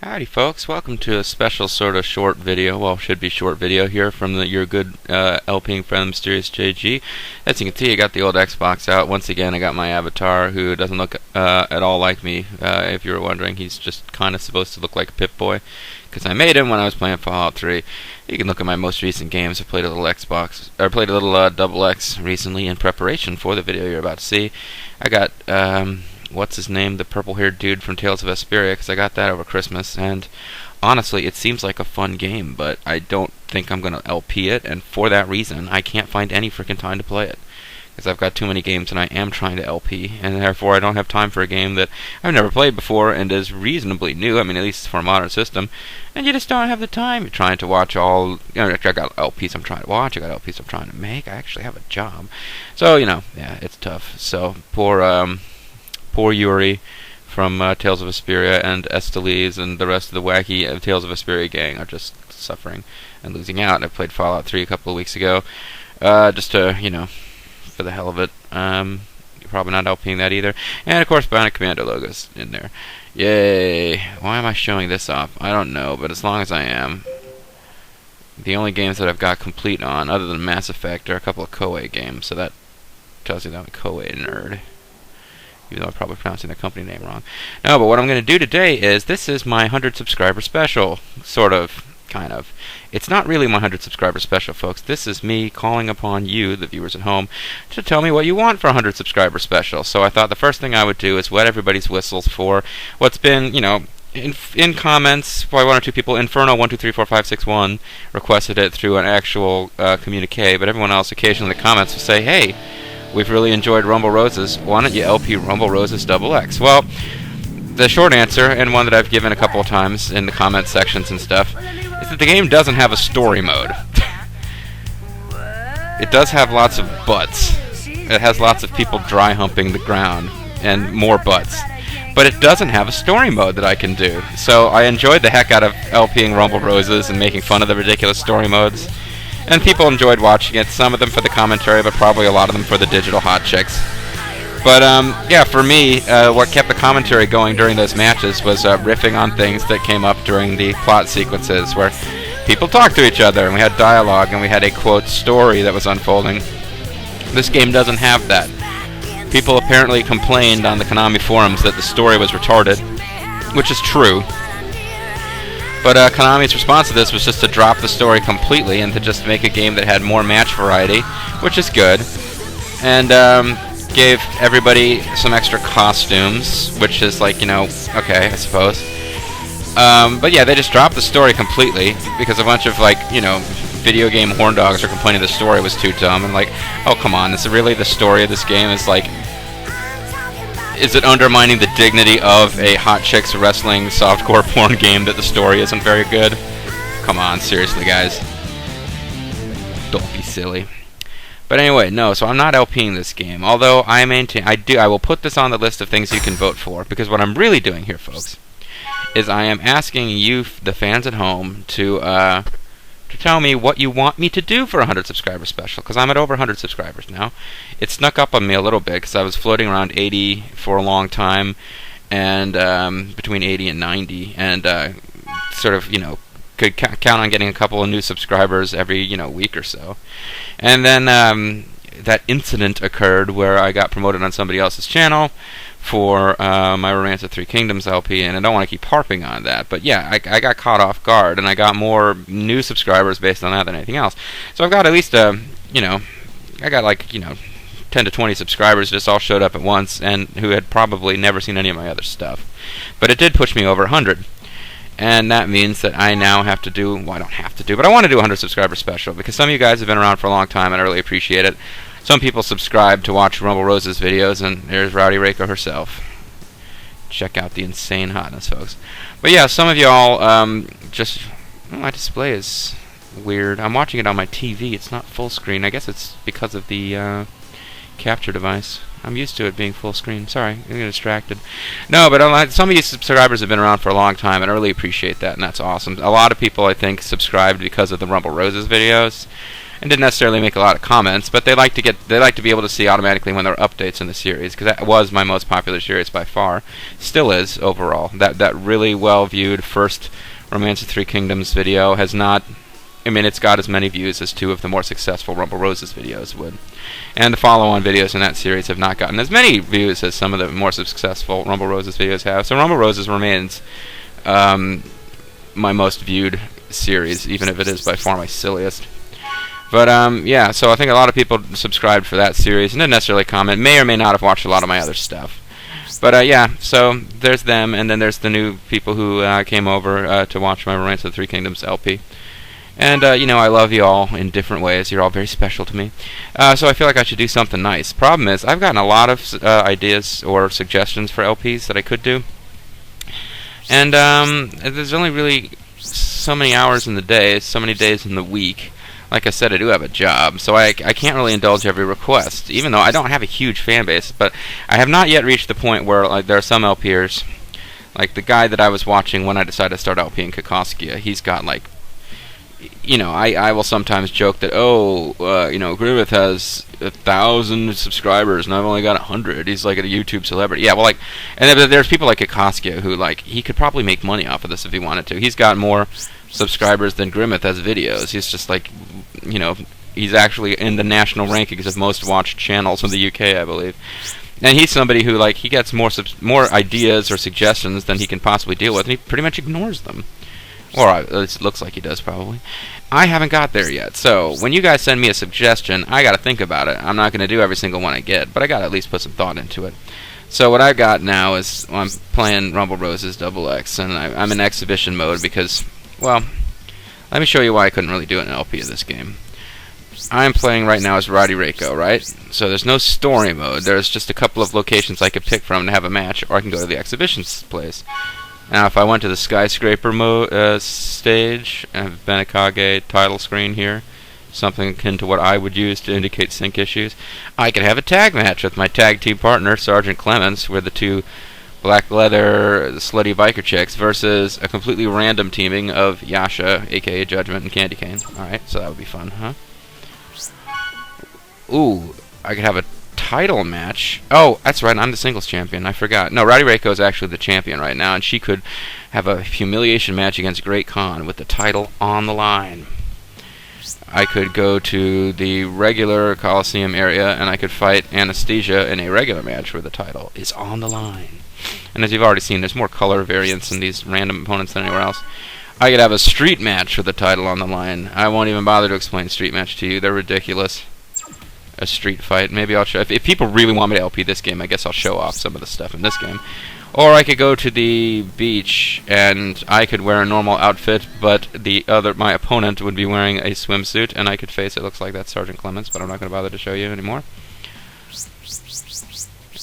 Howdy folks, welcome to a special sort of short video, well should be short video here from your good LPing friend Mysterious JG. As you can see, I got the old Xbox out. Once again, I got my avatar who doesn't look at all like me. If you were wondering, he's just kind of supposed to look like Pip-Boy, because I made him when I was playing Fallout 3. You can look at my most recent games. I played a little Double X recently in preparation for the video you're about to see. I got what's his name, the purple-haired dude from Tales of Vesperia, because I got that over Christmas, and honestly, it seems like a fun game, but I don't think I'm going to LP it, and for that reason, I can't find any freaking time to play it, because I've got too many games, and I am trying to LP, and therefore I don't have time for a game that I've never played before, and is reasonably new, I mean, at least for a modern system, and you just don't have the time. You're trying to watch all, I got LPs I'm trying to watch, I got LPs I'm trying to make, I actually have a job, so, yeah, it's tough. So, poor Yuri from Tales of Vesperia and Esteliz and the rest of the wacky Tales of Vesperia gang are just suffering and losing out. I played Fallout 3 a couple of weeks ago, just to, for the hell of it. You're probably not LPing that either. And of course, Bionic Commando logo's in there. Yay! Why am I showing this off? I don't know, but as long as I am. The only games that I've got complete on, other than Mass Effect, are a couple of Koei games, so that tells you that I'm a Koei nerd. Even though I'm probably pronouncing the company name wrong. No, but what I'm going to do today is, this is my 100 subscriber special. Sort of, kind of. It's not really my 100 subscriber special, folks. This is me calling upon you, the viewers at home, to tell me what you want for a 100 subscriber special. So I thought the first thing I would do is wet everybody's whistles for what's been, in comments by one or two people. Inferno12345561 requested it through an actual communique, but everyone else occasionally in the comments will say, hey, we've really enjoyed Rumble Roses. Why don't you LP Rumble Roses Double X? Well, the short answer, and one that I've given a couple of times in the comment sections and stuff, is that the game doesn't have a story mode. It does have lots of butts. It has lots of people dry humping the ground, and more butts. But it doesn't have a story mode that I can do. So I enjoyed the heck out of LPing Rumble Roses and making fun of the ridiculous story modes. And people enjoyed watching it, some of them for the commentary, but probably a lot of them for the digital hot chicks. But, yeah, for me, what kept the commentary going during those matches was riffing on things that came up during the plot sequences, where people talked to each other, and we had dialogue, and we had a, quote, story that was unfolding. This game doesn't have that. People apparently complained on the Konami forums that the story was retarded, which is true. But Konami's response to this was just to drop the story completely and to just make a game that had more match variety, which is good. And gave everybody some extra costumes, which is like, okay, I suppose. But yeah, they just dropped the story completely because a bunch of, video game horn dogs are complaining the story was too dumb. And oh, come on, is it really the story of this game? Is it undermining the dignity of a hot chicks wrestling softcore porn game that the story isn't very good? Come on, seriously, guys. Don't be silly. But anyway, no, so I'm not LPing this game. Although I will put this on the list of things you can vote for, because what I'm really doing here, folks, is I am asking you, the fans at home, to tell me what you want me to do for a 100 subscriber special, because I'm at over 100 subscribers now. It snuck up on me a little bit, because I was floating around 80 for a long time, and between 80 and 90, and could count on getting a couple of new subscribers every, week or so. And then that incident occurred where I got promoted on somebody else's channel for my Romance of Three Kingdoms LP, and I don't want to keep harping on that, but yeah, I got caught off guard, and I got more new subscribers based on that than anything else. So I've got at least I got 10 to 20 subscribers just all showed up at once, and who had probably never seen any of my other stuff. But it did push me over 100. And that means that I now have to do, well, I don't have to do, but I want to do a 100 subscriber special, because some of you guys have been around for a long time, and I really appreciate it. Some people subscribe to watch Rumble Rose's videos, and there's Rowdy Reiko herself. Check out the insane hotness, folks. But yeah, some of y'all, my display is weird. I'm watching it on my TV. It's not full screen. I guess it's because of the capture device. I'm used to it being full screen. Sorry, I'm getting distracted. No, but some of you subscribers have been around for a long time, and I really appreciate that, and that's awesome. A lot of people, I think, subscribed because of the Rumble Roses videos, and didn't necessarily make a lot of comments, but they like to be able to see automatically when there are updates in the series, because that was my most popular series by far, still is overall. That really well viewed first Romance of Three Kingdoms video has not. I mean, it's got as many views as 2 of the more successful Rumble Roses videos would. And the follow-on videos in that series have not gotten as many views as some of the more successful Rumble Roses videos have. So Rumble Roses remains my most viewed series, even if it is by far my silliest. But, yeah, so I think a lot of people subscribed for that series and didn't necessarily comment. May or may not have watched a lot of my other stuff. But, yeah, so there's them, and then there's the new people who came over to watch my Romance of the Three Kingdoms LP. And, you know, I love you all in different ways. You're all very special to me. So I feel like I should do something nice. Problem is, I've gotten a lot of ideas or suggestions for LPs that I could do. And there's only really so many hours in the day, so many days in the week. Like I said, I do have a job, so I can't really indulge every request, even though I don't have a huge fan base. But I have not yet reached the point where like there are some LPers, like the guy that I was watching when I decided to start LPing Kakoskia, he's got like, you know, I will sometimes joke that, you know, Grimmeth has 1,000 subscribers and I've only got 100. He's like a YouTube celebrity. Yeah, well, like, and there's people like Kakoskia who, like, he could probably make money off of this if he wanted to. He's got more subscribers than Grimmeth has videos. He's just like, you know, he's actually in the national rankings of most watched channels in the UK, I believe. And he's somebody who, like, he gets more ideas or suggestions than he can possibly deal with, and he pretty much ignores them. Or at least it looks like he does, probably. I haven't got there yet, so when you guys send me a suggestion, I gotta think about it. I'm not gonna do every single one I get, but I gotta at least put some thought into it. So what I got now is, well, I'm playing Rumble Roses XX, and I'm in exhibition mode because, well, let me show you why I couldn't really do an LP of this game. I'm playing right now as Roddy Reiko, right? So there's no story mode. There's just a couple of locations I could pick from to have a match, or I can go to the exhibition place. Now, if I went to the skyscraper stage, I have Benekage title screen here, something akin to what I would use to indicate sync issues. I could have a tag match with my tag team partner, Sergeant Clemens, with the 2 black leather slutty biker chicks, versus a completely random teaming of Yasha, aka Judgment, and Candy Cane. Alright, so that would be fun, huh? Ooh, I could have a title match. Oh, that's right, I'm the singles champion. I forgot. No, Roddy Reiko is actually the champion right now, and she could have a humiliation match against Great Khan with the title on the line. I could go to the regular Coliseum area, and I could fight Anesthesia in a regular match where the title is on the line. And as you've already seen, there's more color variance in these random opponents than anywhere else. I could have a street match with the title on the line. I won't even bother to explain street match to you. They're ridiculous. A street fight. Maybe I'll show... If people really want me to LP this game, I guess I'll show off some of the stuff in this game. Or I could go to the beach, and I could wear a normal outfit, but my opponent would be wearing a swimsuit, and I could face it. Looks like that's Sergeant Clemens, but I'm not going to bother to show you anymore.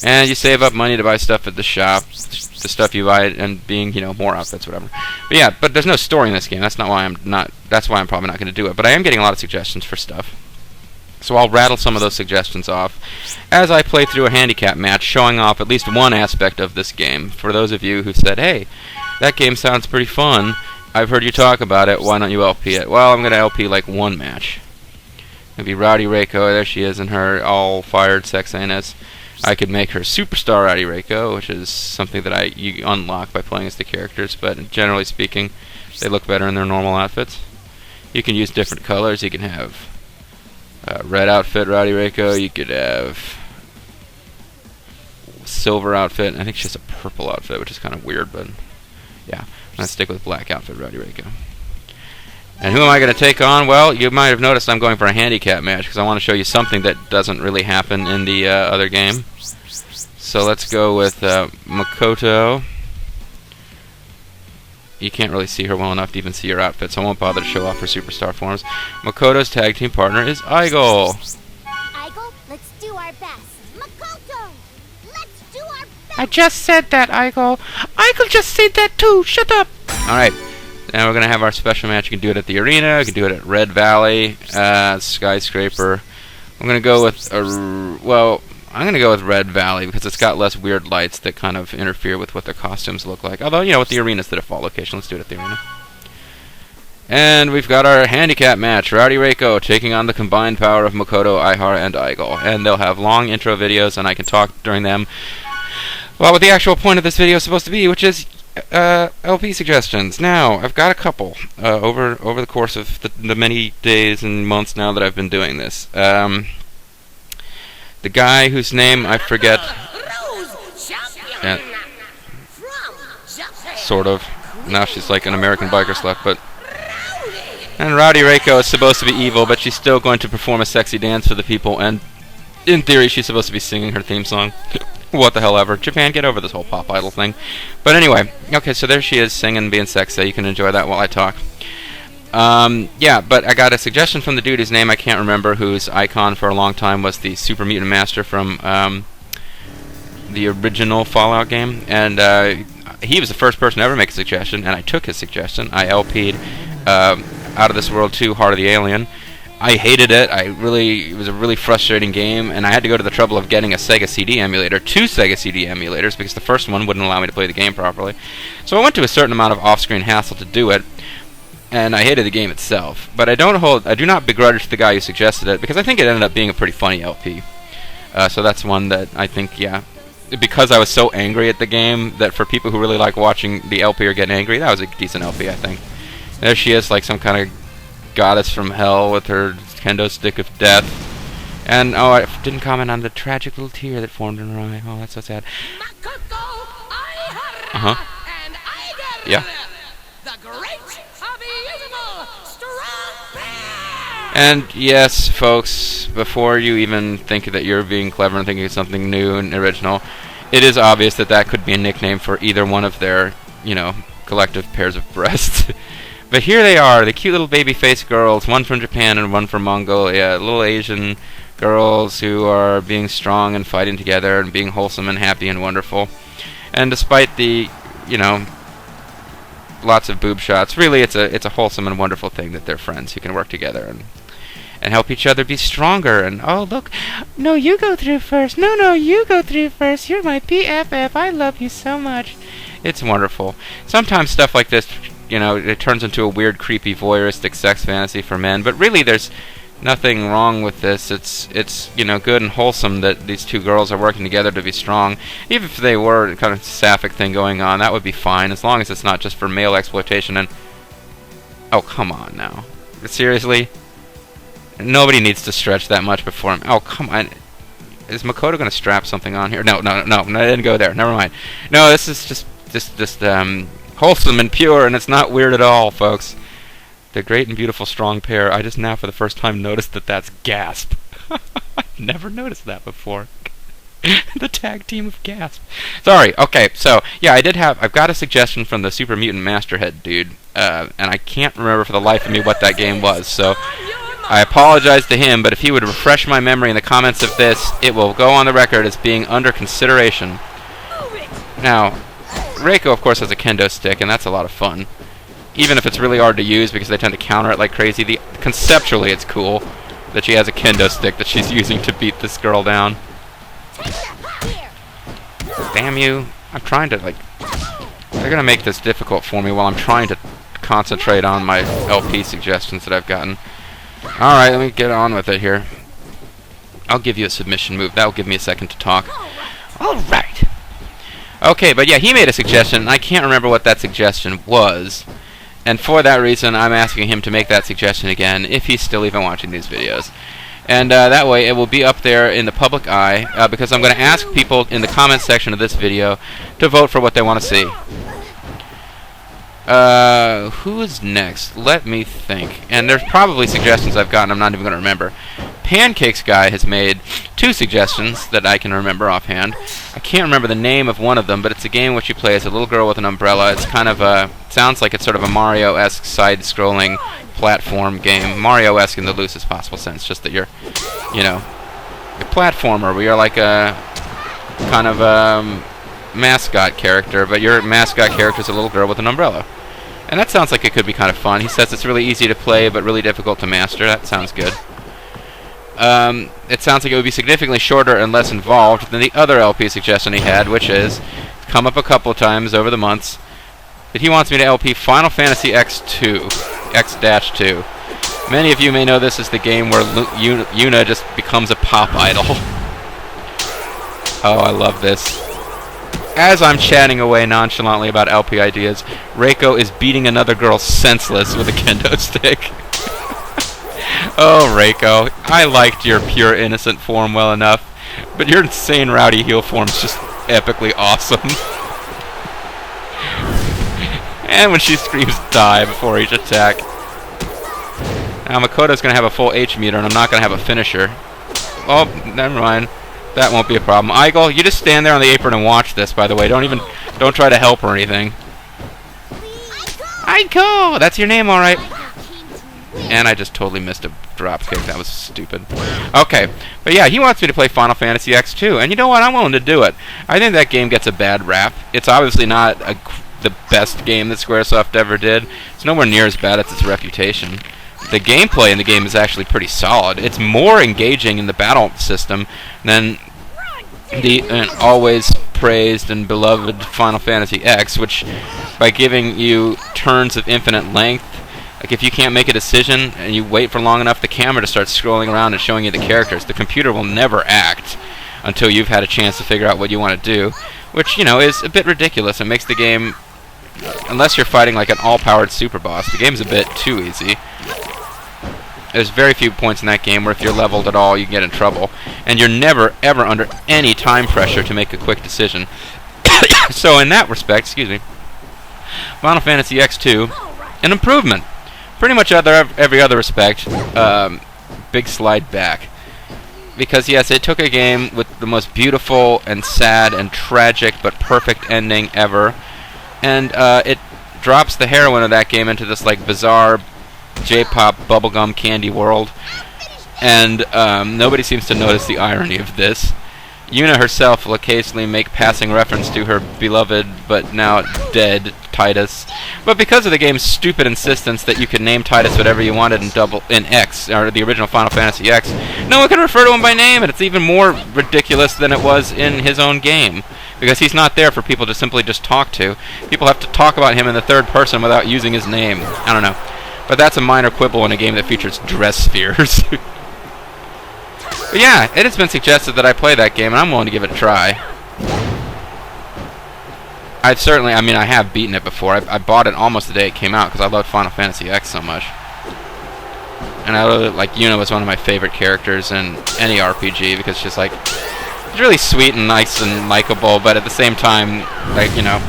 And you save up money to buy stuff at the shop. The stuff you buy, and being, you know, more outfits, whatever. But yeah, but there's no story in this game. That's why I'm probably not going to do it. But I am getting a lot of suggestions for stuff. So I'll rattle some of those suggestions off as I play through a handicap match, showing off at least one aspect of this game. For those of you who said, hey, that game sounds pretty fun, I've heard you talk about it, why don't you LP it? Well, I'm going to LP like one match. Maybe Roddy Reiko, there she is in her all-fired sexiness. I could make her Superstar Roddy Reiko, which is something that you unlock by playing as the characters, but generally speaking, they look better in their normal outfits. You can use different colors. You can have red outfit Roddy Reiko. You could have silver outfit. I think she has a purple outfit, which is kind of weird, but yeah, I'm going to stick with black outfit Roddy Reiko. And who am I going to take on? Well, you might have noticed I'm going for a handicap match because I want to show you something that doesn't really happen in the other game. So let's go with Makoto. You can't really see her well enough to even see her outfit, so I won't bother to show off her superstar forms. Makoto's tag team partner is Aigo. Aigo, let's do our best. Makoto, let's do our best. I just said that, Aigo. Aigo just said that too. Shut up. All right. Now we're going to have our special match. You can do it at the arena. You can do it at Red Valley, Skyscraper. I'm going to go with I'm going to go with Red Valley because it's got less weird lights that kind of interfere with what their costumes look like. Although, you know, with the arena, it's the default location. Let's do it at the arena. And we've got our handicap match, Rowdy Reiko taking on the combined power of Makoto, Ihara, and Aigle. And they'll have long intro videos, and I can talk during them about what the actual point of this video is supposed to be, which is LP suggestions. Now, I've got a couple over the course of the many days and months now that I've been doing this. The guy whose name I forget, sort of. Now she's like an American biker slut, but... And Rowdy Reiko is supposed to be evil, but she's still going to perform a sexy dance for the people, and in theory she's supposed to be singing her theme song. What the hell ever. Japan, get over this whole pop idol thing. But anyway, okay, so there she is singing, being sexy. You can enjoy that while I talk. Yeah, but I got a suggestion from the dude whose name I can't remember, whose icon for a long time was the Super Mutant Master from the original Fallout game, and he was the first person to ever make a suggestion, and I took his suggestion. I LP'd Out of This World 2, Heart of the Alien. I hated it. It was a really frustrating game, and I had to go to the trouble of getting a Sega CD emulator, 2 Sega CD emulators, because the first one wouldn't allow me to play the game properly. So I went to a certain amount of off-screen hassle to do it, and I hated the game itself. But I do not begrudge the guy who suggested it, because I think it ended up being a pretty funny LP. So that's one that I think, yeah, because I was so angry at the game, that for people who really like watching the LP or getting angry, that was a decent LP, I think. There she is, like some kind of goddess from hell with her kendo stick of death. And, oh, I didn't comment on the tragic little tear that formed in her eye. Oh, that's so sad. Uh-huh. Yeah. And, yes, folks, before you even think that you're being clever and thinking of something new and original, it is obvious that that could be a nickname for either one of their, collective pairs of breasts. But here they are, the cute little baby face girls, one from Japan and one from Mongolia, little Asian girls who are being strong and fighting together and being wholesome and happy and wonderful. And despite the, lots of boob shots, really it's a wholesome and wonderful thing that they're friends who can work together and help each other be stronger. And, oh, look, no, you go through first. No, you go through first. You're my BFF. I love you so much. It's wonderful. Sometimes stuff like this, it turns into a weird, creepy, voyeuristic sex fantasy for men, but really there's nothing wrong with this. It's good and wholesome that these two girls are working together to be strong. Even if they were kind of sapphic thing going on, that would be fine, as long as it's not just for male exploitation. And oh, come on now. Seriously? Nobody needs to stretch that much before him. Oh, come on. Is Makoto going to strap something on here? No, I didn't go there. Never mind. No, this is just wholesome and pure, and it's not weird at all, folks. The great and beautiful strong pair. I just now for the first time noticed that that's Gasp. I've never noticed that before. The tag team of Gasp. Sorry, okay, so, yeah, I've got a suggestion from the Super Mutant Masterhead dude, and I can't remember for the life of me what that game was, so I apologize to him, but if he would refresh my memory in the comments of this, it will go on the record as being under consideration. Now, Reiko, of course, has a kendo stick, and that's a lot of fun. Even if it's really hard to use because they tend to counter it like crazy, conceptually it's cool that she has a kendo stick that she's using to beat this girl down. Damn you. I'm trying to, they're going to make this difficult for me while I'm trying to concentrate on my LP suggestions that I've gotten. Alright, let me get on with it here. I'll give you a submission move. That'll give me a second to talk. Alright. Okay, but yeah, he made a suggestion, and I can't remember what that suggestion was. And for that reason, I'm asking him to make that suggestion again, if he's still even watching these videos. And that way, it will be up there in the public eye, because I'm going to ask people in the comments section of this video to vote for what they want to see. Who is next? Let me think. And there's probably suggestions I've gotten I'm not even going to remember. Pancakes Guy has made 2 suggestions that I can remember offhand. I can't remember the name of one of them, but it's a game which you play as a little girl with an umbrella. It's kind of sounds like it's sort of a Mario-esque side-scrolling platform game. Mario-esque in the loosest possible sense, just that you're, a platformer where you're like a kind of mascot character, but your mascot character is a little girl with an umbrella. And that sounds like it could be kind of fun. He says it's really easy to play, but really difficult to master. That sounds good. It sounds like it would be significantly shorter and less involved than the other LP suggestion he had, which is come up a couple of times over the months that he wants me to LP Final Fantasy X2. X-2. Many of you may know this is the game where Yuna just becomes a pop idol. Oh, I love this. As I'm chatting away nonchalantly about LP ideas, Reiko is beating another girl senseless with a kendo stick. Oh, Reiko, I liked your pure innocent form well enough, but your insane rowdy heel form's just epically awesome. And when she screams die before each attack. Now Makoto's gonna have a full H meter and I'm not gonna have a finisher. Oh, never mind. That won't be a problem. Aigle, you just stand there on the apron and watch this, by the way. Don't try to help or anything. Aigle! That's your name, alright. And I just totally missed a drop kick. That was stupid. Okay. But yeah, he wants me to play Final Fantasy X2. And you know what? I'm willing to do it. I think that game gets a bad rap. It's obviously not the best game that Squaresoft ever did. It's nowhere near as bad as its reputation. The gameplay in the game is actually pretty solid. It's more engaging in the battle system than the always praised and beloved Final Fantasy X, which, by giving you turns of infinite length, like if you can't make a decision and you wait for long enough, the camera to start scrolling around and showing you the characters. The computer will never act until you've had a chance to figure out what you want to do, which, you know, is a bit ridiculous. It makes the game, unless you're fighting like an all-powered super boss, the game's a bit too easy. There's very few points in that game where if you're leveled at all, you can get in trouble. And you're never, ever under any time pressure to make a quick decision. So in that respect, Final Fantasy X2, an improvement. Pretty much every other respect, big slide back. Because yes, it took a game with the most beautiful and sad and tragic but perfect ending ever, and it drops the heroine of that game into this like bizarre J-pop bubblegum candy world, and nobody seems to notice the irony of this. Yuna herself will occasionally make passing reference to her beloved but now dead Tidus, but because of the game's stupid insistence that you could name Tidus whatever you wanted in X, or the original Final Fantasy X, no one can refer to him by name, and it's even more ridiculous than it was in his own game, because he's not there for people to simply just talk to. People have to talk about him in the third person without using his name. I don't know. But that's a minor quibble in a game that features dress spheres. But yeah, it has been suggested that I play that game, and I'm willing to give it a try. I have beaten it before. I bought it almost the day it came out because I loved Final Fantasy X so much. And I like Yuna was one of my favorite characters in any RPG because she's like, it's really sweet and nice and likable, but at the same time, like, you know,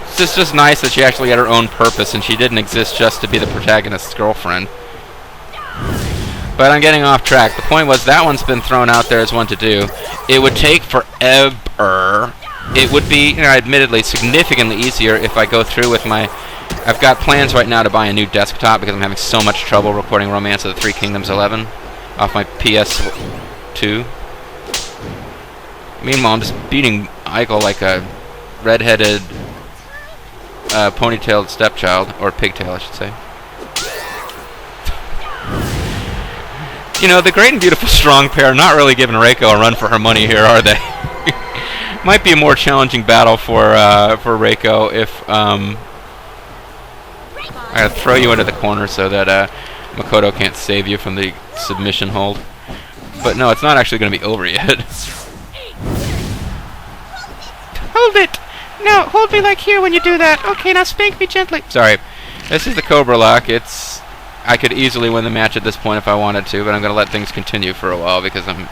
it's just nice that she actually had her own purpose and she didn't exist just to be the protagonist's girlfriend. But I'm getting off track. The point was that one's been thrown out there as one to do. It would take forever. It would be, you know, admittedly significantly easier if I go through with my... I've got plans right now to buy a new desktop because I'm having so much trouble recording Romance of the Three Kingdoms 11 off my PS2. Meanwhile, I'm just beating Eichel like a red-headed, ponytailed stepchild, or pigtail, I should say. You know, the great and beautiful strong pair are not really giving Reiko a run for her money here, are they? Might be a more challenging battle for Reiko if I gotta throw you into the corner so that Makoto can't save you from the submission hold. But no, it's not actually going to be over yet. Hold it! No, hold me like here when you do that. Okay, now spank me gently. Sorry, this is the Cobra Lock. I could easily win the match at this point if I wanted to, but I'm going to let things continue for a while because I'm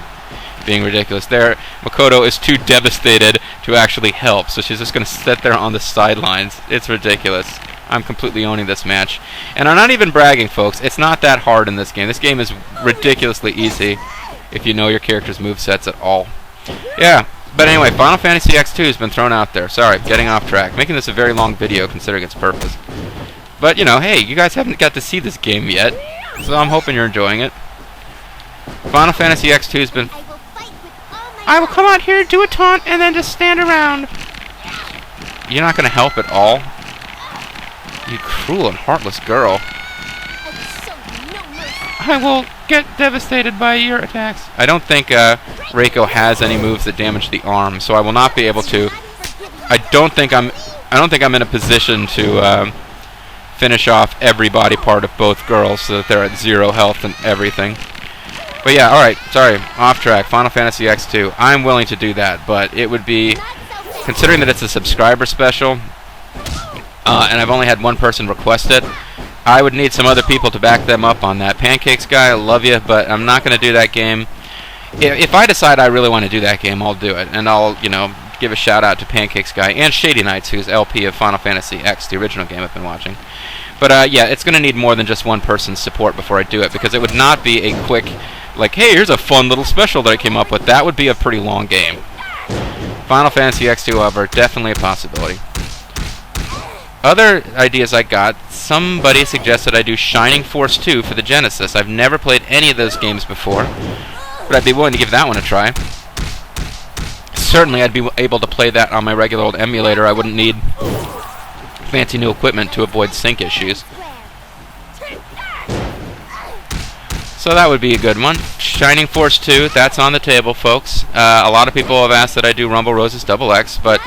being ridiculous. There, Makoto is too devastated to actually help, so she's just going to sit there on the sidelines. It's ridiculous. I'm completely owning this match. And I'm not even bragging, folks. It's not that hard in this game. This game is ridiculously easy if you know your character's movesets at all. Yeah, but anyway, Final Fantasy X2 has been thrown out there. Sorry, getting off track. Making this a very long video considering its purpose. But, you know, hey, you guys haven't got to see this game yet, so I'm hoping you're enjoying it. Final Fantasy X2 has been... I will come out here, do a taunt, and then just stand around. You're not going to help at all? You cruel and heartless girl. I will get devastated by your attacks. I don't think Reiko has any moves that damage the arm, so I will not be able to... I don't think I'm in a position to... finish off every body part of both girls so that they're at 0 health and everything. But yeah, alright, sorry, off track. Final Fantasy X2. I'm willing to do that, but it would be, considering that it's a subscriber special, and I've only had one person request it, I would need some other people to back them up on that. Pancakes guy, I love you, but I'm not going to do that game. If I decide I really want to do that game, I'll do it, and I'll, you know, give a shout out to Pancakes guy and Shady Knights, who's LP of Final Fantasy X, the original game I've been watching. But yeah, it's going to need more than just one person's support before I do it, because it would not be a quick, like, hey, here's a fun little special that I came up with. That would be a pretty long game. Final Fantasy X2, however, definitely a possibility. Other ideas I got, somebody suggested I do Shining Force 2 for the Genesis. I've never played any of those games before, but I'd be willing to give that one a try. Certainly I'd be able to play that on my regular old emulator. I wouldn't need fancy new equipment to avoid sync issues. So that would be a good one. Shining Force 2, that's on the table, folks. A lot of people have asked that I do Rumble Roses XX, but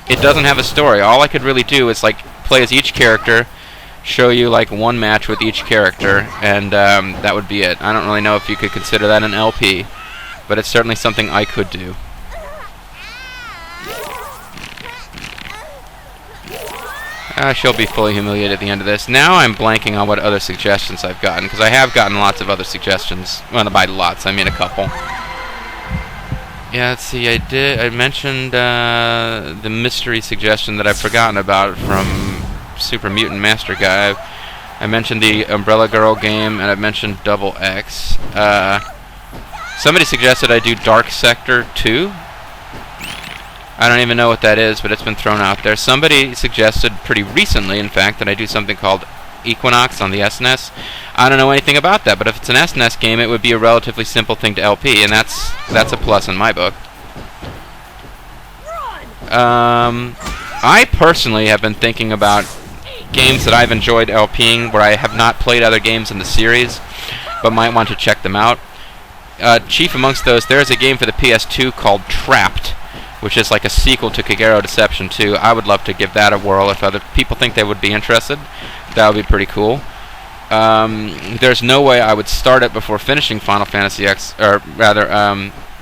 it doesn't have a story. All I could really do is like play as each character, show you like one match with each character, and that would be it. I don't really know if you could consider that an LP, but it's certainly something I could do. She'll be fully humiliated at the end of this. Now I'm blanking on what other suggestions I've gotten, because I have gotten lots of other suggestions. Well, by lots, I mean a couple. Yeah, let's see, I mentioned the mystery suggestion that I've forgotten about from Super Mutant Master Guy. I mentioned the Umbrella Girl game, and I've mentioned Double X. Somebody suggested I do Dark Sector 2. I don't even know what that is, but it's been thrown out there. Somebody suggested pretty recently, in fact, that I do something called Equinox on the SNES. I don't know anything about that, but if it's an SNES game, it would be a relatively simple thing to LP, and that's a plus in my book. I personally have been thinking about games that I've enjoyed LPing where I have not played other games in the series, but might want to check them out. Chief amongst those, there's a game for the PS2 called Trapped, which is like a sequel to Kagero Deception 2. I would love to give that a whirl if other people think they would be interested. That would be pretty cool. There's no way I would start it before finishing Final Fantasy X, or rather,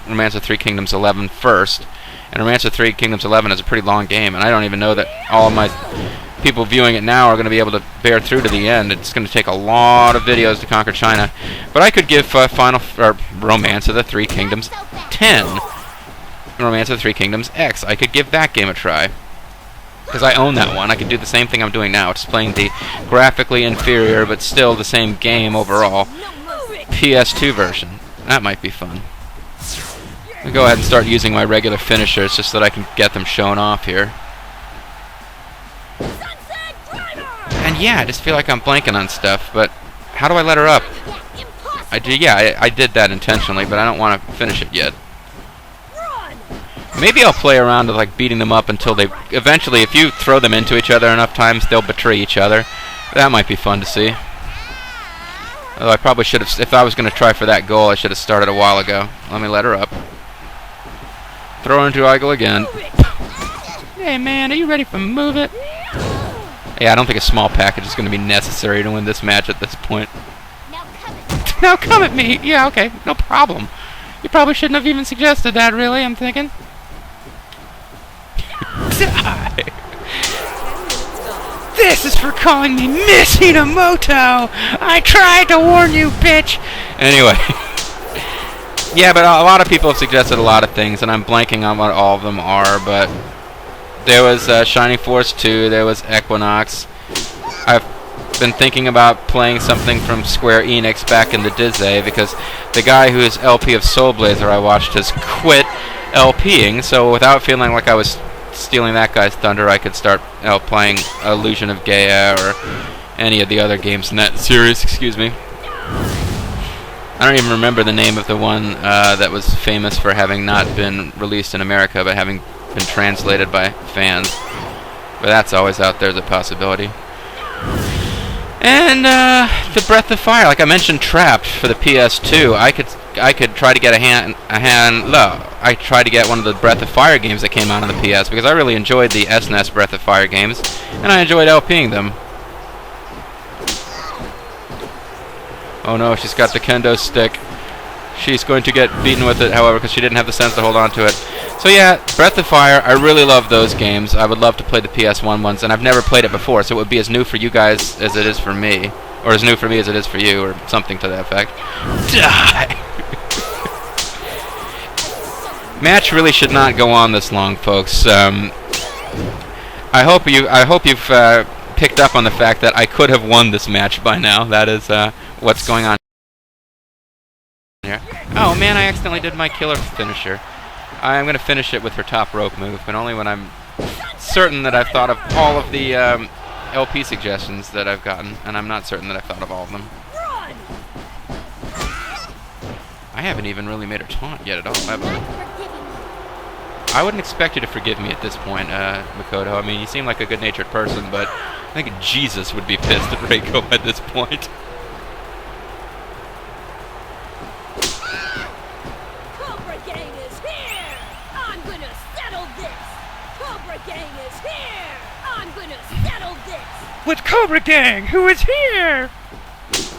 Romance of Three Kingdoms 11 first. And Romance of Three Kingdoms 11 is a pretty long game, and I don't even know that all of my people viewing it now are going to be able to bear through to the end. It's going to take a lot of videos to conquer China. But I could give Romance of the Three Kingdoms 10. Romance of the Three Kingdoms X. I could give that game a try, because I own that one. I could do the same thing I'm doing now, just playing the graphically inferior but still the same game overall PS2 version. That might be fun. I'll go ahead and start using my regular finishers just so that I can get them shown off here. And yeah, I just feel like I'm blanking on stuff, but how do I let her up? I did that intentionally, but I don't want to finish it yet. Maybe I'll play around with like beating them up until they eventually, if you throw them into each other enough times, they'll betray each other. That might be fun to see. Although I probably should have, if I was going to try for that goal, I should have started a while ago. Let me let her up. Throw her into Eigel again. Hey man, are you ready for Move It? Yeah, I don't think a small package is going to be necessary to win this match at this point. Now come at me! Yeah, okay, no problem. You probably shouldn't have even suggested that, really, I'm thinking. Die! This is for calling me Miss Hinamoto! I tried to warn you, bitch! Anyway. Yeah, but a lot of people have suggested a lot of things, and I'm blanking on what all of them are, but there was Shining Force 2, there was Equinox. I've been thinking about playing something from Square Enix back in the Dizzy, because the guy who is LP of Soul Blazer I watched has quit LPing, so without feeling like I was stealing that guy's thunder, I could start playing Illusion of Gaia or any of the other games in that series, excuse me. I don't even remember the name of the one that was famous for having not been released in America, but having been translated by fans. But that's always out there as a possibility. And the Breath of Fire, like I mentioned, Trapped for the PS2. I could try to get I tried to get one of the Breath of Fire games that came out on the PS, because I really enjoyed the SNES Breath of Fire games, and I enjoyed LPing them. Oh no, she's got the kendo stick. She's going to get beaten with it, however, because she didn't have the sense to hold on to it. So yeah, Breath of Fire, I really love those games. I would love to play the PS1 ones, and I've never played it before, so it would be as new for you guys as it is for me. Or as new for me as it is for you, or something to that effect. Die! Match really should not go on this long, folks. I hope you've picked up on the fact that I could have won this match by now. That is what's going on here. Oh man, I accidentally did my killer finisher. I'm going to finish it with her top rope move, but only when I'm certain that I've thought of all of the LP suggestions that I've gotten, and I'm not certain that I've thought of all of them. I haven't even really made her taunt yet at all, have I? I wouldn't expect you to forgive me at this point, Makoto. I mean, you seem like a good-natured person, but I think Jesus would be pissed at Reiko at this point. Cobra Gang is here! I'm gonna settle this! Cobra Gang is here! I'm gonna settle this! With Cobra Gang, who is here? Don't you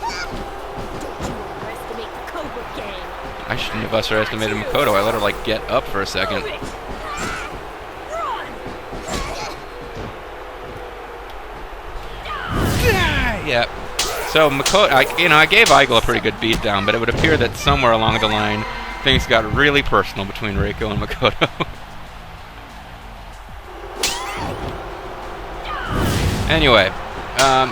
underestimate the Cobra Gang! I shouldn't have underestimated Makoto. I let her, like, get up for a second. Run! Yeah. So Makoto, I gave Aigle a pretty good beatdown, but it would appear that somewhere along the line, things got really personal between Reiko and Makoto. Anyway,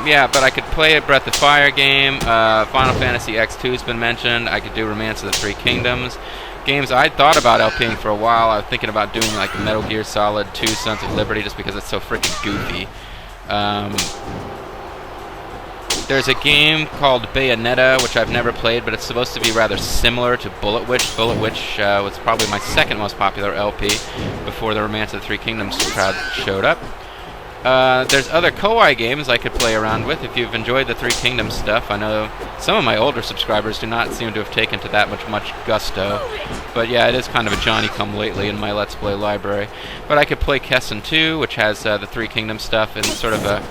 yeah, but I could play a Breath of Fire game. Final Fantasy X2's been mentioned. I could do Romance of the Three Kingdoms. Games I'd thought about LPing for a while. I was thinking about doing like Metal Gear Solid 2 Sons of Liberty just because it's so freaking goofy. There's a game called Bayonetta, which I've never played, but it's supposed to be rather similar to Bullet Witch. Bullet Witch was probably my second most popular LP before the Romance of the Three Kingdoms crowd showed up. There's other Koei games I could play around with if you've enjoyed the Three Kingdoms stuff. I know some of my older subscribers do not seem to have taken to that much gusto. But yeah, it is kind of a Johnny-come-lately in my Let's Play library. But I could play Kessen 2, which has the Three Kingdoms stuff, and sort of a...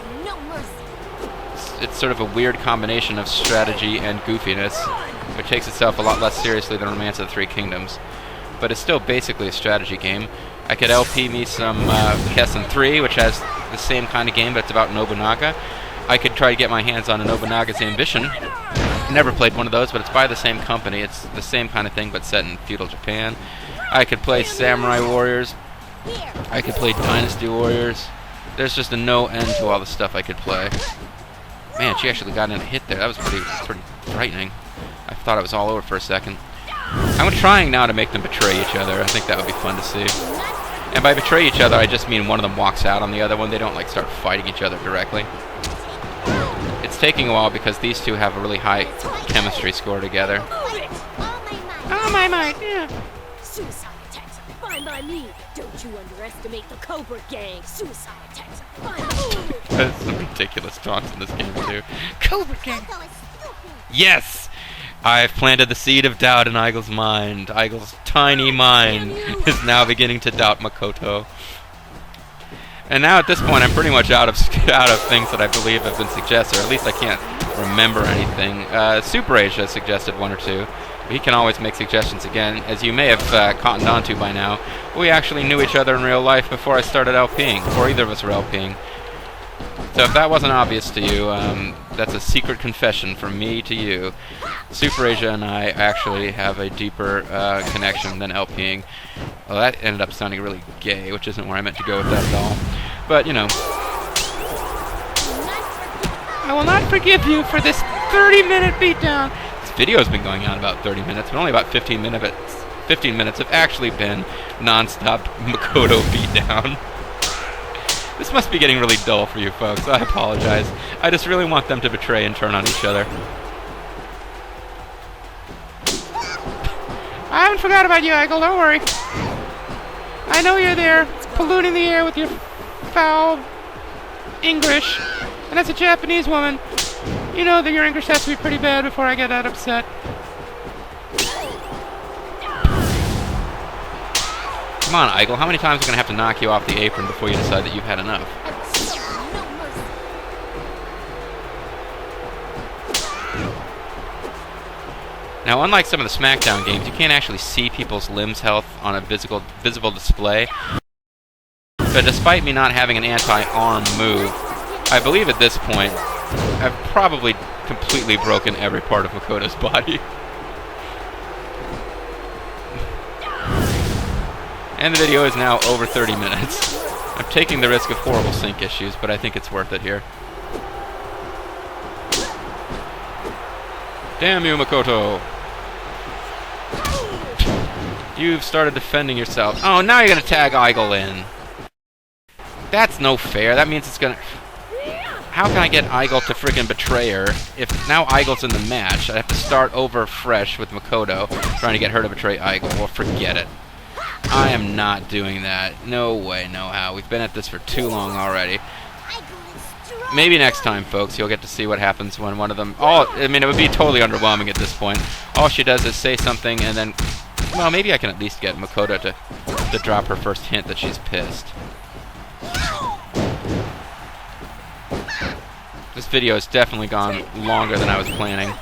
It's sort of a weird combination of strategy and goofiness, which takes itself a lot less seriously than Romance of the Three Kingdoms. But it's still basically a strategy game. I could LP me some Kessen 3, which has the same kind of game, but it's about Nobunaga. I could try to get my hands on a Nobunaga's Ambition. Never played one of those, but it's by the same company. It's the same kind of thing, but set in feudal Japan. I could play Samurai Warriors. I could play Dynasty Warriors. There's just a no end to all the stuff I could play. Man, she actually got in a hit there. That was pretty frightening. I thought it was all over for a second. I'm trying now to make them betray each other. I think that would be fun to see. And by betray each other, I just mean one of them walks out on the other one. They don't like start fighting each other directly. It's taking a while because these two have a really high chemistry score together. All my might, yeah. Suicide attacks are fine by me. Don't you underestimate the Cobra Gang. Suicide attacks are fine by me. There's some ridiculous taunts in this game too. Cobra Gang. Coco is stupid. Yes! I've planted the seed of doubt in Aigle's mind. Aigle's tiny mind is now beginning to doubt Makoto. And now at this point, I'm pretty much out of things that I believe have been suggested, or at least I can't remember anything. Super Age has suggested one or two. He can always make suggestions again. As you may have cottoned on to by now, we actually knew each other in real life before I started LPing, before either of us were LPing. So if that wasn't obvious to you, that's a secret confession from me to you. Super Asia and I actually have a deeper connection than LPing. Well, that ended up sounding really gay, which isn't where I meant to go with that at all. But, you know. I will not forgive you for this 30-minute beatdown. This video's been going on about 30 minutes, but only about 15 minutes have actually been non-stop Makoto beatdown. This must be getting really dull for you folks. I apologize. I just really want them to betray and turn on each other. I haven't forgot about you, Aigle. Don't worry. I know you're there, polluting the air with your foul English. And as a Japanese woman, you know that your English has to be pretty bad before I get that upset. Come on, Aigle. How many times am I going to have to knock you off the apron before you decide that you've had enough? Now, unlike some of the SmackDown games, you can't actually see people's limbs health on a visible display. But despite me not having an anti-arm move, I believe at this point, I've probably completely broken every part of Makoto's body. And the video is now over 30 minutes. I'm taking the risk of horrible sync issues, but I think it's worth it here. Damn you, Makoto! You've started defending yourself. Oh, now you're gonna tag Aigle in. That's no fair. That means it's gonna... How can I get Aigle to friggin' betray her if now Aigle's in the match? I have to start over fresh with Makoto, trying to get her to betray Aigle. Well, forget it. I am not doing that. No way, no how. We've been at this for too long already. Maybe next time, folks, you'll get to see what happens when one of them... I mean, it would be totally underwhelming at this point. All she does is say something and then... Well, maybe I can at least get Makoto to drop her first hint that she's pissed. This video has definitely gone longer than I was planning.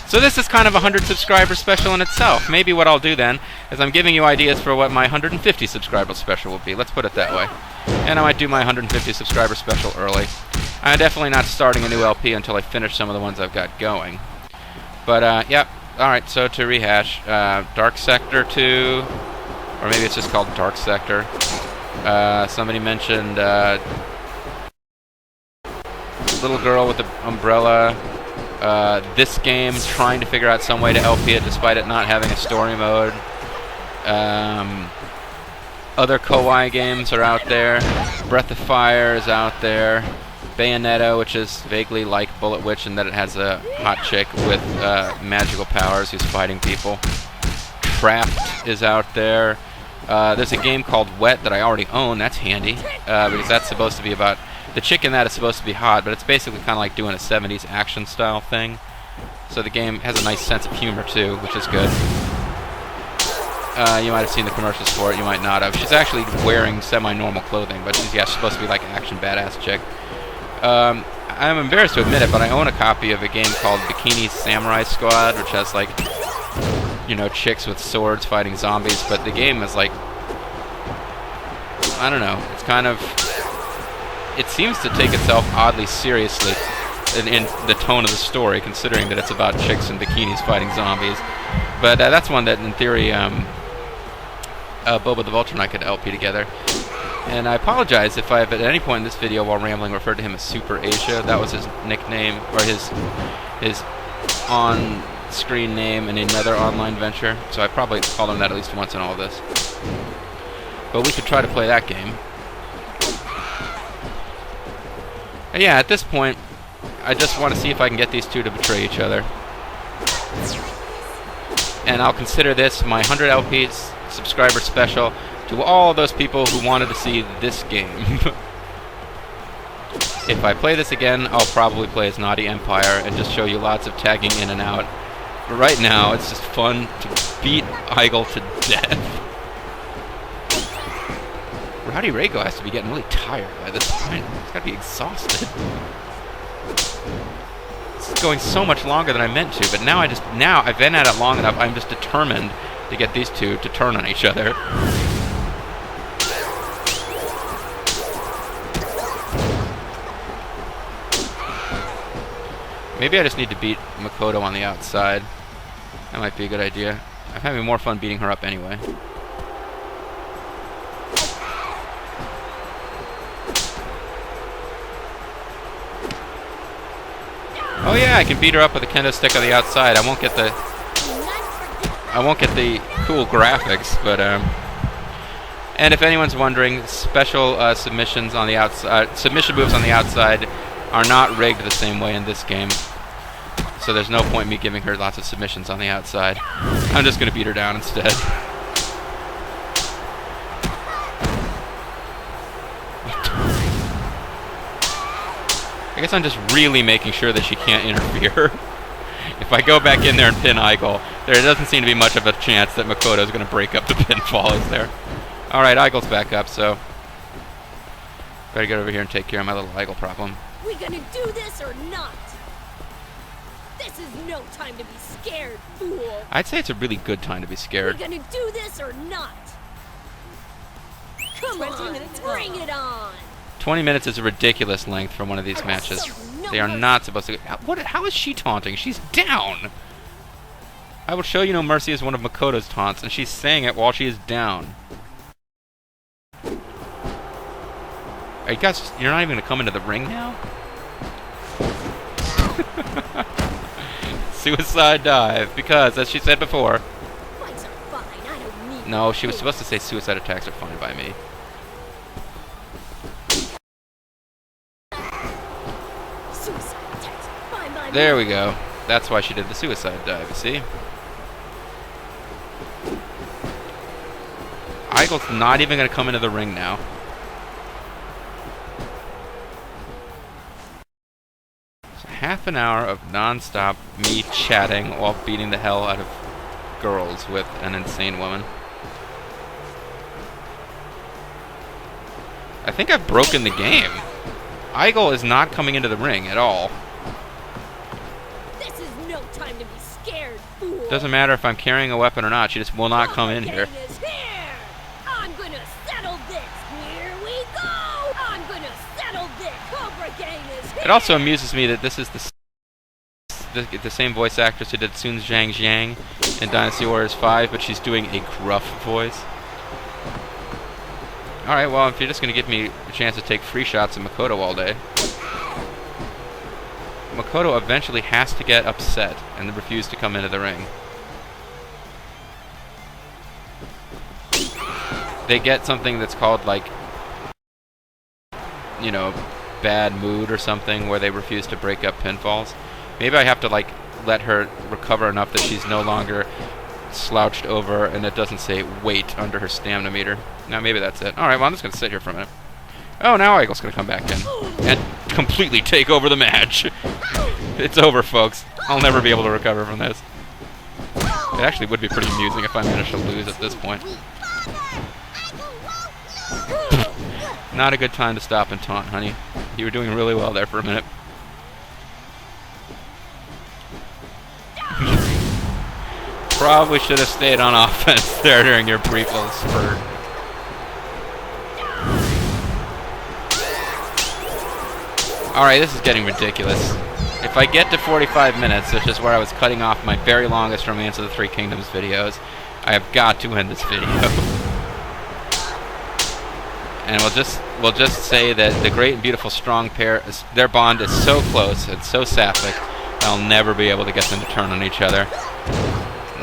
So this is kind of a 100 subscriber special in itself. Maybe what I'll do then is I'm giving you ideas for what my 150 subscriber special will be. Let's put it that way. And I might do my 150 subscriber special early. I'm definitely not starting a new LP until I finish some of the ones I've got going. But, yeah. Alright, so to rehash, Dark Sector 2, or maybe it's just called Dark Sector. Somebody mentioned little girl with the umbrella. This game, trying to figure out some way to LP it despite it not having a story mode. Other Kawaii games are out there. Breath of Fire is out there. Bayonetta, which is vaguely like Bullet Witch in that it has a hot chick with magical powers who's fighting people. Trapped is out there. There's a game called Wet that I already own. That's handy because that's supposed to be about... The chick in that is supposed to be hot, but it's basically kind of like doing a 70s action style thing. So the game has a nice sense of humor too, which is good. You might have seen the commercials for it, you might not have. She's actually wearing semi-normal clothing, but she's supposed to be like an action badass chick. I'm embarrassed to admit it, but I own a copy of a game called Bikini Samurai Squad, which has like, you know, chicks with swords fighting zombies, but the game is like, I don't know, it's kind of... It seems to take itself oddly seriously in the tone of the story, considering that it's about chicks in bikinis fighting zombies. But that's one that, in theory, Boba the Vulture and I could LP together. And I apologize if I have at any point in this video while rambling referred to him as Super Asia. That was his nickname, or his on-screen name in another online venture. So I probably called him that at least once in all of this. But we could try to play that game. Yeah, at this point, I just want to see if I can get these two to betray each other. And I'll consider this my 100 LPs subscriber special to all those people who wanted to see this game. If I play this again, I'll probably play as Naughty Empire and just show you lots of tagging in and out. But right now, it's just fun to beat Aigle to death. Rowdy Reiko has to be getting really tired by this point. He's got to be exhausted. This is going so much longer than I meant to, but now I've been at it long enough, I'm just determined to get these two to turn on each other. Maybe I just need to beat Makoto on the outside. That might be a good idea. I'm having more fun beating her up anyway. Oh yeah, I can beat her up with a kendo stick on the outside. I won't get the cool graphics, but and if anyone's wondering, special submissions on the outside, submission moves on the outside are not rigged the same way in this game. So there's no point in me giving her lots of submissions on the outside. I'm just gonna beat her down instead. I guess I'm just really making sure that she can't interfere. If I go back in there and pin Aigle, there doesn't seem to be much of a chance that Makoto's going to break up the pinfall, is there? Alright, Aigle's back up, so... Better get over here and take care of my little Aigle problem. We gonna do this or not? This is no time to be scared, fool. I'd say it's a really good time to be We scared. gonna do this or not? Come 20 on, minutes bring gone. it on. 20 minutes is a ridiculous length for one of these matches. They are not supposed to. How is she taunting? She's down. I will show you no mercy is one of Makoto's taunts, and she's saying it while she is down. Are you guys? You're not even gonna come into the ring now? Suicide dive, because as she said before. Fights are fine. I don't need. No, she was supposed to say suicide attacks are fine by me. Suicide attacks. Fine by There me. we go. That's why she did the suicide dive, you see? Eichel's not even going to come into the ring now. So half an hour of non-stop me chatting while beating the hell out of girls with an insane woman. I think I've broken the game. Eichel is not coming into the ring at all. This is no time to be scared, fool. Doesn't matter if I'm carrying a weapon or not, she just will not come in here. Gang is here. I'm gonna settle this. Here we go. I'm gonna settle this. Cobra Gang is here. It also amuses me that this is the same voice actress who did Sun Zhang Jiang in Dynasty Warriors 5, but she's doing a gruff voice. Alright, well, if you're just going to give me a chance to take free shots at Makoto all day. Makoto eventually has to get upset and refuse to come into the ring. They get something that's called, like, you know, bad mood or something, where they refuse to break up pinfalls. Maybe I have to, like, let her recover enough that she's no longer slouched over and it doesn't say wait under her stamina meter. Now maybe that's it. Alright, well, I'm just going to sit here for a minute. Oh, now Eichel's going to come back in and completely take over the match. It's over, folks. I'll never be able to recover from this. It actually would be pretty amusing if I managed to lose at this point. Not a good time to stop and taunt, honey. You were doing really well there for a minute. Probably should have stayed on offense there during your brief little spurt. Alright, this is getting ridiculous. If I get to 45 minutes, which is where I was cutting off my very longest Romance of the Three Kingdoms videos, I have got to end this video. And we'll just say that the great and beautiful strong pair, their bond is so close and so sapphic, I'll never be able to get them to turn on each other,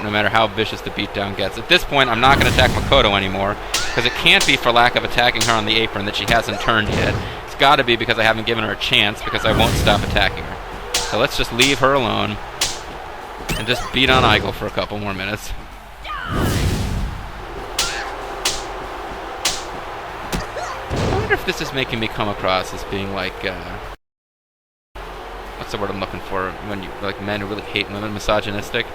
no matter how vicious the beatdown gets. At this point, I'm not going to attack Makoto anymore, because it can't be for lack of attacking her on the apron that she hasn't turned yet. It's got to be because I haven't given her a chance, because I won't stop attacking her. So let's just leave her alone and just beat on Eichel for a couple more minutes. I wonder if this is making me come across as being like, what's the word I'm looking for when you, like, men who really hate women, misogynistic?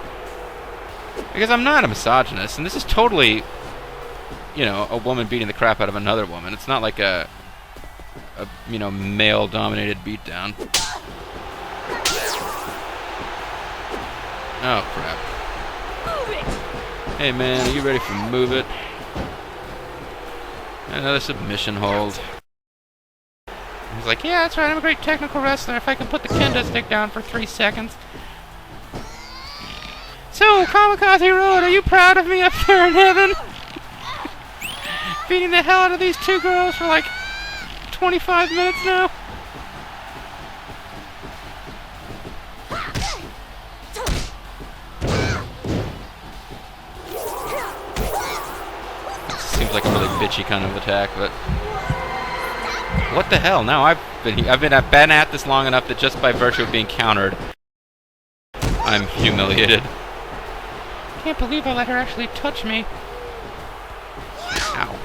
Because I'm not a misogynist, and this is totally, you know, a woman beating the crap out of another woman. It's not like a you know, male-dominated beatdown. Oh, crap. Move it. Hey, man, are you ready for Move It? Another submission hold. He's like, yeah, that's right, I'm a great technical wrestler if I can put the kendo stick down for 3 seconds. So, Kamikaze Road, are you proud of me up there in heaven? Beating the hell out of these two girls for like 25 minutes now? Seems like a really bitchy kind of attack, but what the hell? Now I've been at this long enough that just by virtue of being countered, I'm humiliated. Can't believe I let her actually touch me. Ow.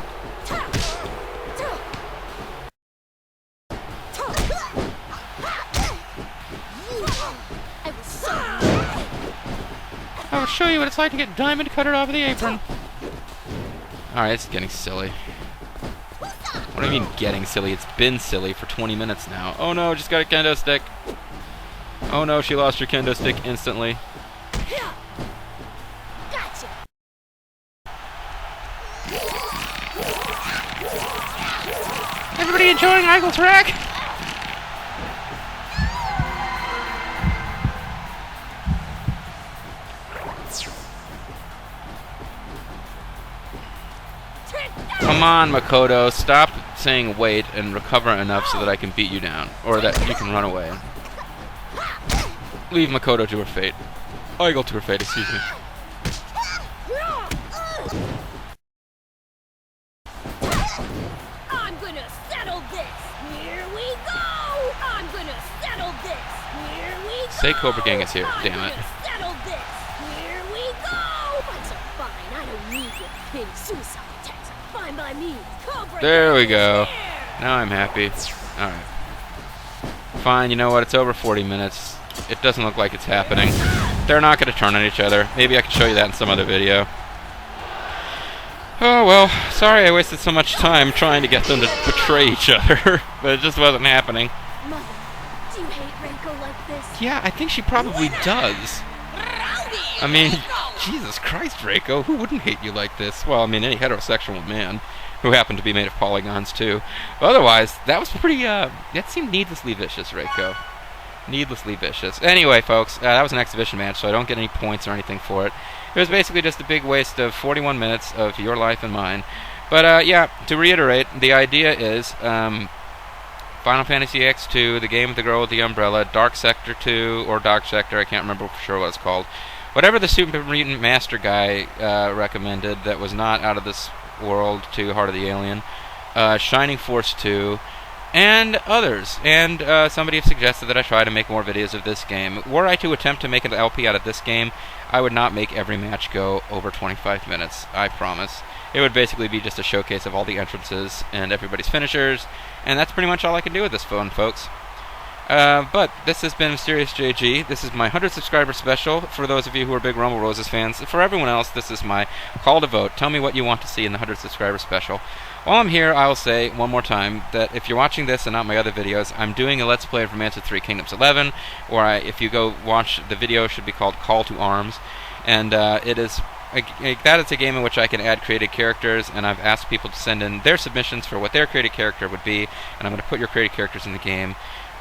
I will show you what it's like to get diamond cuttered off the apron. Alright, it's getting silly. What do you mean getting silly? It's been silly for 20 minutes now. Oh no, just got a kendo stick. Oh no, she lost her kendo stick instantly. Gotcha. Everybody enjoying Eagle's Rack? Come on, Makoto, stop saying wait and recover enough so that I can beat you down. Or that you can run away. Leave Makoto to her fate. Eagle to her fate, excuse me. I'm gonna settle this. Here we go. I'm gonna settle this. Here we go. Say Cobra Gang is here, I'm damn it. gonna settle this. Here we go. Fights are fine. I don't need your pity. Suicide attacks are fine by me. Cobra There we Gang go. is here. Now I'm happy. Alright. Fine, you know what? It's over 40 minutes. It doesn't look like it's happening. They're not going to turn on each other. Maybe I can show you that in some other video. Oh well, sorry I wasted so much time trying to get them to betray each other. But it just wasn't happening. Mother, do you hate Reiko like this? Yeah, I think she probably does. I mean, Jesus Christ, Reiko, who wouldn't hate you like this? Well, I mean, any heterosexual man who happened to be made of polygons, too. Otherwise, that was pretty, that seemed needlessly vicious, Reiko. Needlessly vicious. Anyway, folks, that was an exhibition match, so I don't get any points or anything for it. It was basically just a big waste of 41 minutes of your life and mine. But, yeah, to reiterate, the idea is, Final Fantasy X2, the game with the girl with the umbrella, Dark Sector 2, or Dark Sector, I can't remember for sure what it's called. Whatever the Super Mutant Master guy recommended that was not out of this world to Heart of the Alien, Shining Force 2, and others. And somebody suggested that I try to make more videos of this game. Were I to attempt to make an LP out of this game, I would not make every match go over 25 minutes, I promise. It would basically be just a showcase of all the entrances and everybody's finishers, and that's pretty much all I can do with this phone, folks. But this has been Mysterious JG. This is my 100 subscriber special for those of you who are big Rumble Roses fans. For everyone else, this is my call to vote. Tell me what you want to see in the 100 subscriber special. While I'm here, I will say one more time that if you're watching this and not my other videos, I'm doing a Let's Play of Romance of Three Kingdoms 11, or if you go watch the video, should be called Call to Arms, and that is a game in which I can add created characters, and I've asked people to send in their submissions for what their created character would be, and I'm going to put your created characters in the game.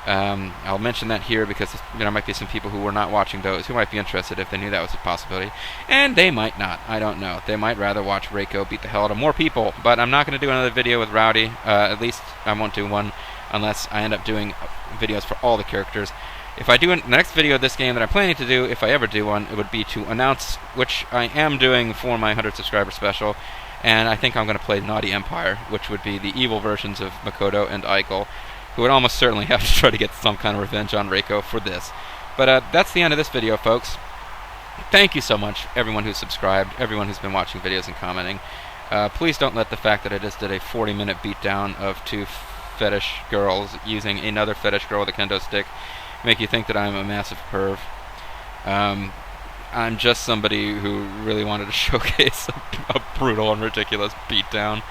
I'll mention that here because there might be some people who were not watching those who might be interested if they knew that was a possibility. And they might not. I don't know. They might rather watch Reiko beat the hell out of more people. But I'm not going to do another video with Rowdy. At least I won't do one unless I end up doing videos for all the characters. If I do the next video of this game that I'm planning to do, if I ever do one, it would be to announce, which I am doing for my 100 subscriber special, and I think I'm going to play Naughty Empire, which would be the evil versions of Makoto and Eichel, who would almost certainly have to try to get some kind of revenge on Reiko for this. But that's the end of this video, folks. Thank you so much, everyone who's subscribed, everyone who's been watching videos and commenting. Please don't let the fact that I just did a 40-minute beatdown of two fetish girls using another fetish girl with a kendo stick make you think that I'm a massive perv. I'm just somebody who really wanted to showcase a brutal and ridiculous beatdown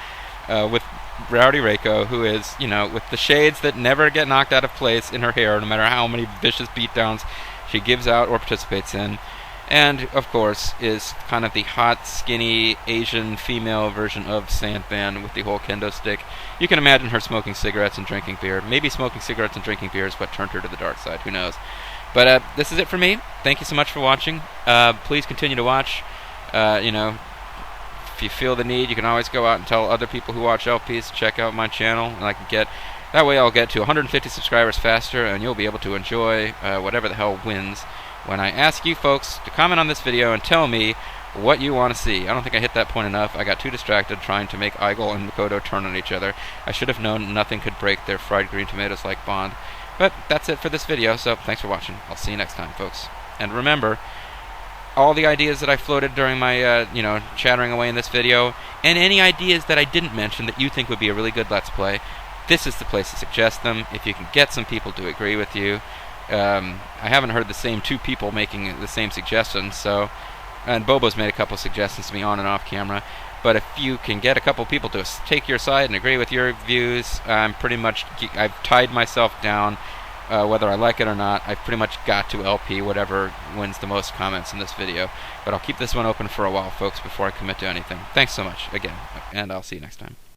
with Rowdy Reiko, who is, you know, with the shades that never get knocked out of place in her hair, no matter how many vicious beatdowns she gives out or participates in. And, of course, is kind of the hot, skinny, Asian female version of Sandman with the whole kendo stick. You can imagine her smoking cigarettes and drinking beer. Maybe smoking cigarettes and drinking beer is what turned her to the dark side. Who knows? But this is it for me. Thank you so much for watching. Please continue to watch. You know, if you feel the need, you can always go out and tell other people who watch LPs to check out my channel, and I can get that way I'll get to 150 subscribers faster, and you'll be able to enjoy whatever the hell wins when I ask you folks to comment on this video and tell me what you want to see. I don't think I hit that point enough. I got too distracted trying to make Eichel and Makoto turn on each other. I should have known nothing could break their fried green tomatoes-like bond. But that's it for this video, so thanks for watching. I'll see you next time, folks. And remember, all the ideas that I floated during my, you know, chattering away in this video, and any ideas that I didn't mention that you think would be a really good Let's Play, this is the place to suggest them. If you can get some people to agree with you. I haven't heard the same two people making the same suggestions, so, and Bobo's made a couple suggestions to me on and off camera, but if you can get a couple people to take your side and agree with your views, I'm pretty much, I've tied myself down whether I like it or not. I've pretty much got to LP whatever wins the most comments in this video. But I'll keep this one open for a while, folks, before I commit to anything. Thanks so much, again, and I'll see you next time.